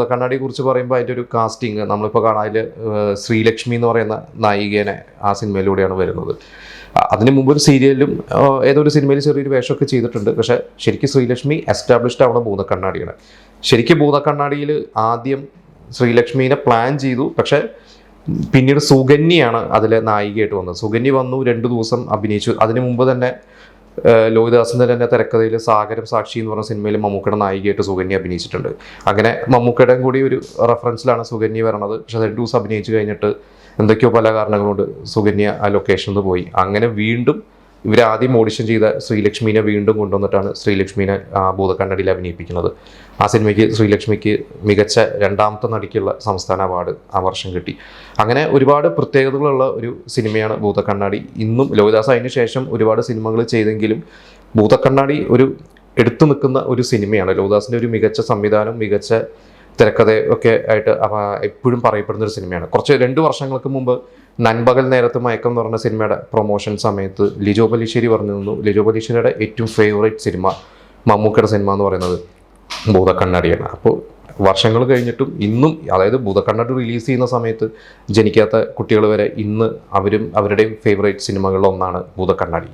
ഭൂതക്കണ്ണാടിയെ കുറിച്ച് പറയുമ്പോൾ അതിൻ്റെ ഒരു കാസ്റ്റിംഗ് നമ്മളിപ്പോൾ കാണാൻ അതിൽ ശ്രീലക്ഷ്മി എന്ന് പറയുന്ന നായികേനെ ആ സിനിമയിലൂടെയാണ് വരുന്നത്. അതിന് മുമ്പ് ഒരു സീരിയലിലും ഏതോ ഒരു സിനിമയിൽ ചെറിയൊരു വേഷമൊക്കെ ചെയ്തിട്ടുണ്ട്. പക്ഷേ ശരിക്കും ശ്രീലക്ഷ്മി എസ്റ്റാബ്ലിഷ്ഡ് ആവുന്ന ഭൂതക്കണ്ണാടിയാണ്. ശരിക്കും ഭൂതക്കണ്ണാടിയിൽ ആദ്യം ശ്രീലക്ഷ്മീനെ പ്ലാൻ ചെയ്തു, പക്ഷേ പിന്നീട് സുകന്യയാണ് അതിലെ നായികയായിട്ട് വന്നത്. സുകന്യ വന്നു, 2 ദിവസം അഭിനയിച്ചു. അതിന് മുമ്പ് തന്നെ ലോഹിതദാസിൻ്റെ തന്നെ തിരക്കഥയിൽ സാഗരം സാക്ഷി എന്ന് പറഞ്ഞ സിനിമയിൽ മമ്മൂക്കയുടെ നായികയായിട്ട് സുകന്യ അഭിനയിച്ചിട്ടുണ്ട്. അങ്ങനെ മമ്മൂക്കയുടെയും കൂടി ഒരു റെഫറൻസിലാണ് സുകന്യ വരണത്. പക്ഷെ 2 ദിവസം അഭിനയിച്ച് കഴിഞ്ഞിട്ട് എന്തൊക്കെയോ പല കാരണങ്ങളുണ്ട് സുകന്യ ആ ലൊക്കേഷനിൽ നിന്ന് പോയി. അങ്ങനെ വീണ്ടും ഇവരാദ്യം ഓഡിഷൻ ചെയ്ത ശ്രീലക്ഷ്മീനെ വീണ്ടും കൊണ്ടുവന്നിട്ടാണ് ശ്രീലക്ഷ്മീനെ ഭൂതക്കണ്ണടിയിൽ അഭിനയിപ്പിക്കുന്നത്. ആ സിനിമയ്ക്ക് ശ്രീലക്ഷ്മിക്ക് മികച്ച 2ാമത്തെ നടിക്കുള്ള സംസ്ഥാന അവാർഡ് ആ വർഷം കിട്ടി. അങ്ങനെ ഒരുപാട് പ്രത്യേകതകളുള്ള ഒരു സിനിമയാണ് ഭൂതക്കണ്ണാടി. ഇന്നും ലോഹിതദാസ് അതിന് ശേഷം ഒരുപാട് സിനിമകൾ ചെയ്തെങ്കിലും ഭൂതക്കണ്ണാടി ഒരു എടുത്തു നിൽക്കുന്ന ഒരു സിനിമയാണ്. ലോഹിതദാസിൻ്റെ ഒരു മികച്ച സംവിധാനം, മികച്ച തിരക്കഥ ഒക്കെ ആയിട്ട് എപ്പോഴും പറയപ്പെടുന്ന ഒരു സിനിമയാണ്. 2 വർഷങ്ങൾക്ക് മുമ്പ് നൻപകൽ നേരത്ത് മയക്കം എന്ന് പറഞ്ഞ സിനിമയുടെ പ്രൊമോഷൻ സമയത്ത് ലിജോ പല്ലിശ്ശേരി പറഞ്ഞു തന്നു, ലിജോ പല്ലിശ്ശേരിയുടെ ഏറ്റവും ഫേവറേറ്റ് സിനിമ മമ്മൂക്കയുടെ സിനിമ എന്ന് പറയുന്നത് ഭൂതക്കണ്ണാടിയാണ്. അപ്പോൾ വർഷങ്ങൾ കഴിഞ്ഞിട്ടും ഇന്നും, അതായത് ഭൂതക്കണ്ണാടി റിലീസ് ചെയ്യുന്ന സമയത്ത് ജനിക്കാത്ത കുട്ടികൾ വരെ ഇന്ന് അവരുടെയും ഫേവറേറ്റ് സിനിമകളിൽ ഒന്നാണ് ഭൂതക്കണ്ണാടി.